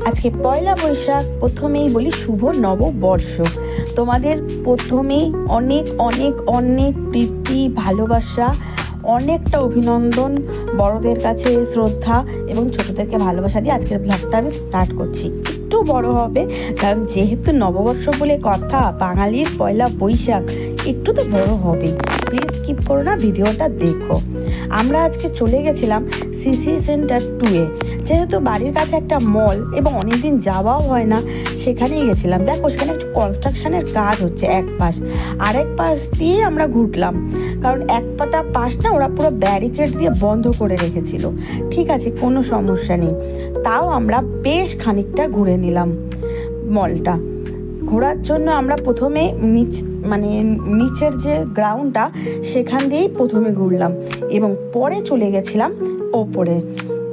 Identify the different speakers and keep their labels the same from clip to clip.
Speaker 1: আজকে পয়লা বৈশাখ। প্রথমেই বলি শুভ নববর্ষ। তোমাদের প্রথমেই অনেক অনেক অনেক প্রীতি, ভালোবাসা, অনেকটা অভিনন্দন, বড়দের কাছে শ্রদ্ধা এবং ছোটদেরকে ভালোবাসা দিয়ে আজকের ব্লগটা আমি স্টার্ট করছি। একটু বড় হবে কারণ যেহেতু নববর্ষ বলে কথা, বাঙালির পয়লা বৈশাখ, একটু তো বড় হবে। প্লিজ স্কিপ করো না, ভিডিওটা দেখো। আমরা আজকে চলে গেছিলাম সিসি সেন্টার 2-এ। যেহেতু বাড়ির কাছে একটা মল এবং অনেকদিন যাওয়াও হয় না, সেখানেই গেছিলাম। দেখো সেখানে একটু কনস্ট্রাকশনের কাজ হচ্ছে এক পাশ, আরেক পাশ দিয়ে আমরা ঘুরলাম, কারণ এক পাশ না ওরা পুরো ব্যারিকেড দিয়ে বন্ধ করে রেখেছিল। ঠিক আছে, কোনো সমস্যা নেই, তাও আমরা বেশ খানিকটা ঘুরে নিলাম মলটা। ঘোরার জন্য আমরা প্রথমে নিচের যে গ্রাউন্ডটা সেখান দিয়েই প্রথমে ঘুরলাম এবং পরে চলে গেছিলাম ওপরে,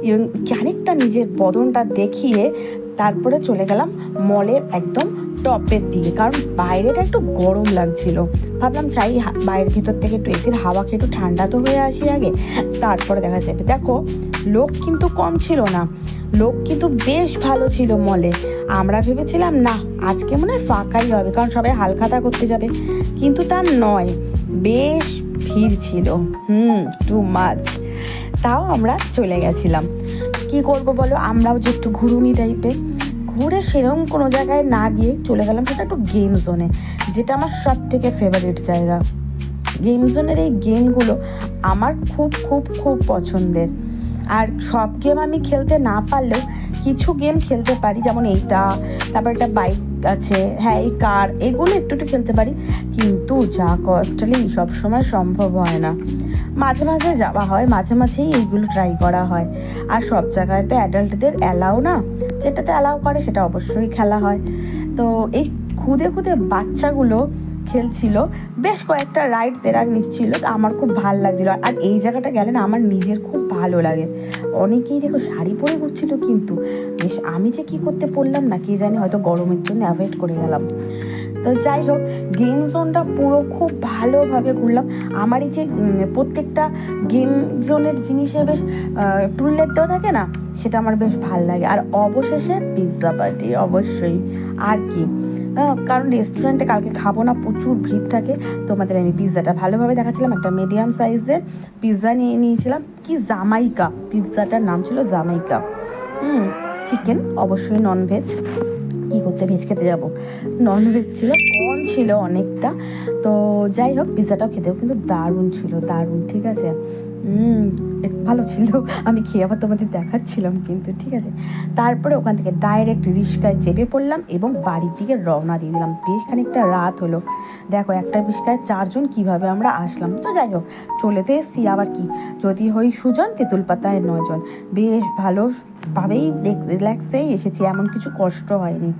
Speaker 1: এবং খানিকটা নিজের বদনটা দেখিয়ে তারপরে চলে গেলাম মলের একদম টপের দিকে, কারণ বাইরেটা একটু গরম লাগছিল। ভাবলাম চাই বাইরের ভেতর থেকে একটু এসির হাওয়া খেয়ে একটু ঠান্ডা তো হয়ে আসি আগে, তারপরে দেখা যাবে। দেখো লোক কিন্তু কম ছিল না, লোক কিন্তু বেশ ভালো ছিল মলে। আমরা ভেবেছিলাম না আজকে মনে হয় ফাঁকাই হবে, কারণ সবাই হালখাতা করতে যাবে, কিন্তু তা নয়, বেশ ভিড় ছিল। Too much. তাও আমরা চলে গেছিলাম। কি করব বলো, আমরাও যে একটু ঘুরুনি টাইপের ঘুরে সেরকম কোনো জায়গায় না গিয়ে চলে গেলাম সেটা একটু গেম জোনে, যেটা আমার সব থেকে ফেভারিট জায়গা। গেম জোনের এই গেমগুলো আমার খুব খুব খুব পছন্দের। আর সব গেম আমি খেলতে না পারলেও কিছু গেম খেলতে পারি, যেমন এইটা, তারপর একটা বাইক আছে, হ্যাঁ এই কার, এগুলো একটু একটু খেলতে পারি, কিন্তু যা কস্টলি সবসময় সম্ভব হয় না। মাঝে মাঝে যাওয়া হয়, মাঝে মাঝেই এইগুলো ট্রাই করা হয়। আর সব জায়গায় তো অ্যাডাল্টদের অ্যালাউ না, যেটাতে অ্যালাউ করে সেটা অবশ্যই খেলা হয়। তো এই খুদে খুদে বাচ্চাগুলো খেলছিল, বেশ কয়েকটা রাইডস এরা নিচ্ছিল, আমার খুব ভালো লাগছিলো। আর এই জায়গাটা গেলে না আমার নিজের খুব ভালো লাগে। অনেকেই দেখো শাড়ি পরে ঘুরছিল, কিন্তু বেশ আমি যে কী করতে পড়লাম না কে জানি, হয়তো গরমের জন্য অ্যাভয়েড করে গেলাম। তো যাই হোক, গেম জোনটা পুরো খুব ভালোভাবে ঘুরলাম। আমার এই যে প্রত্যেকটা গেম জোনের জিনিসে বেশ টুইলেট দেওয়া থাকে না, সেটা আমার বেশ ভালো লাগে। আর অবশেষে পিৎজা পার্টি অবশ্যই, আর কি, কারণ রেস্টুরেন্টে কালকে খাবো না, প্রচুর ভিড় থাকে। তোমাদের আমি পিৎজাটা ভালোভাবে দেখাচ্ছিলাম। একটা মিডিয়াম সাইজের পিৎজা নিয়েছিলাম, কি জামাইকা, পিৎজাটার নাম ছিল জামাইকা। চিকেন, অবশ্যই ননভেজ, কী করতে ভেজ খেতে যাব, ননভেজ ছিল, কর্ন ছিল অনেকটা। তো যাই হোক, পিৎজাটাও খেতেও কিন্তু দারুণ ছিল, দারুণ। ঠিক আছে, ভালো ছিল। আমি খেয়ে আবার তোমাদের দেখাচ্ছিলাম কিন্তু। ঠিক আছে, তারপরে ওখান থেকে ডাইরেক্ট রিক্সায় চেপে পড়লাম এবং বাড়ির দিকে রওনা দিয়ে দিলাম। বেশ খানিকটা রাত হলো। দেখো একটা রিক্সায় 4 জন কীভাবে আমরা আসলাম। তো যাই হোক, চলে তো এসছি, আবার কি, যদি হই সুজন তেঁতুল পাতায় 9 জন। বেশ ভালোভাবেই রিল্যাক্সেই এসেছি, এমন কিছু কষ্ট হয়নি।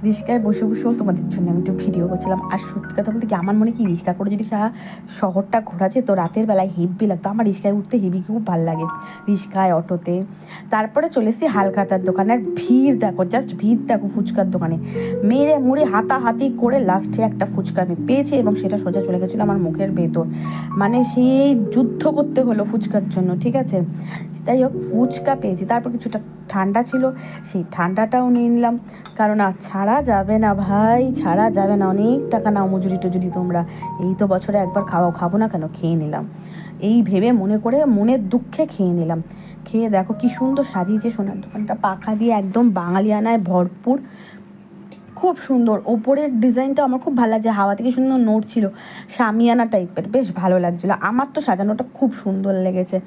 Speaker 1: রিক্সায় বসে বসেও তোমাদের জন্য আমি একটু ভিডিও করছিলাম। আর সত্যি কথা বলতে কি, আমার মনে কি রিক্সা করে যদি সারা শহরটা ঘোরা যেত রাতের বেলায়, হেব্বি লাগতো। আমার রিক্সায় উঠতে হেবি খুব ভালো লাগে, রিক্সায়, অটোতে। তারপরে চলে এসেছি হালখাতার দোকানে। আর ভিড় দেখো, জাস্ট ভিড় দেখো ফুচকার দোকানে। মেরে মুড়ে হাতাহাতি করে লাস্টে একটা ফুচকা আমি পেয়েছি এবং সেটা সোজা চলে গেছিলো আমার মুখের ভেতর। মানে সেই যুদ্ধ করতে হলো ফুচকার জন্য। ঠিক আছে, যাই হোক, ফুচকা পেয়েছি। তারপর কিছুটা ঠান্ডা ছিল, সেই ঠান্ডাটাও নিয়ে নিলাম, কারণ আর ছাড়া যাবে না ভাই, ছাড়া যাবে না। অনেক টাকা নাও মজুরি টজুরি তোমরা, এই তো বছরে একবার খাবো না কেন, খেয়ে নিলাম। এই ভেবে মনে করে মনের দুঃখে খেয়ে নিলাম। খেয়ে দেখো কি সুন্দর সাজিয়েছে সোনার দোকানটা, পাখা দিয়ে একদম বাঙালিয়ানায় ভরপুর, খুব সুন্দর। ওপরের ডিজাইনটা আমার খুব ভালো লাগছে, হাওয়া থেকে সুন্দর নড়ছিল, শামিয়ানা টাইপের, বেশ ভালো লাগছিলো। আমার তো সাজানোটা খুব সুন্দর লেগেছে।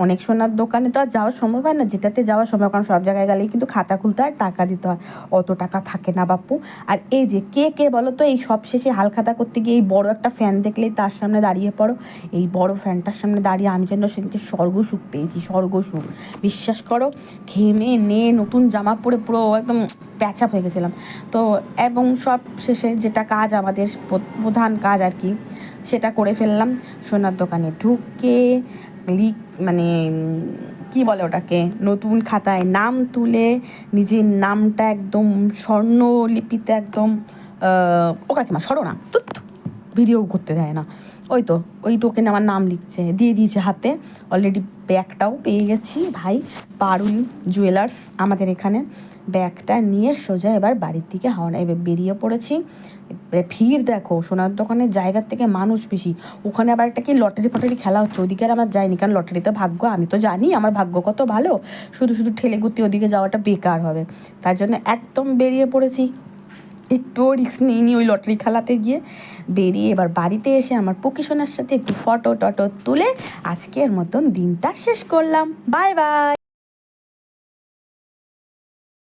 Speaker 1: অনেক সোনার দোকানে তো আর যাওয়া সম্ভব হয় না, যেটাতে যাওয়া সম্ভব, কারণ সব জায়গায় গেলেই কিন্তু খাতা খুলতে হয়, টাকা দিতে হয়, অত টাকা থাকে না বাপু। আর এই যে কে বলো তো, এই সব শেষে হালখাতা করতে গিয়ে এই বড় একটা ফ্যান দেখলেই তার সামনে দাঁড়িয়ে পড়ো। এই বড় ফ্যানটার সামনে দাঁড়িয়ে আমি যেন সেদিকে স্বর্গসুখ পেয়েছি, স্বর্গসুখ। বিশ্বাস করো, ঘেমে নতুন জামা পরে পুরো একদম প্যাচাপ হয়ে গেছিলাম। তো এবং সব শেষে যেটা কাজ, আমাদের প্রধান কাজ আর কি, সেটা করে ফেললাম। সোনার দোকানে ঢুকে মানে কি বলে ওটাকে, নতুন খাতায় নাম তুলে নিজের নামটা একদম স্বর্ণলিপিতে একদম ওকে মা সরো না, ভিডিও করতে দেয় না, ওই তো ওই টোকেনে আমার নাম লিখছে, দিয়ে দিয়েছে হাতে। অলরেডি ব্যাগটাও পেয়ে গেছি ভাই, পারুল জুয়েলার্স আমাদের এখানে। ব্যাগটা নিয়ে সোজা এবার বাড়ির দিকে এবার বেরিয়ে পড়েছি। ভিড় দেখো, সোনার দোকানের জায়গার থেকে মানুষ বেশি। ওখানে আবার একটা কি লটারি ফটারি খেলা হচ্ছে, ওদিকে আর আমার যায়নি, কারণ লটারিতে ভাগ্য, আমি তো জানি আমার ভাগ্য কত ভালো, শুধু শুধু ঠেলে গুতি ওদিকে যাওয়াটা বেকার হবে, তার জন্য একদম বেরিয়ে পড়েছি। একটু রিস্ক নিইনি ওই লটারি খেলাতে গিয়ে। বেরিয়ে এবার বাড়িতে এসে আমার পকি সোনার সাথে একটু ফটো টটো তুলে আজকের মতন দিনটা শেষ করলাম। Bye bye.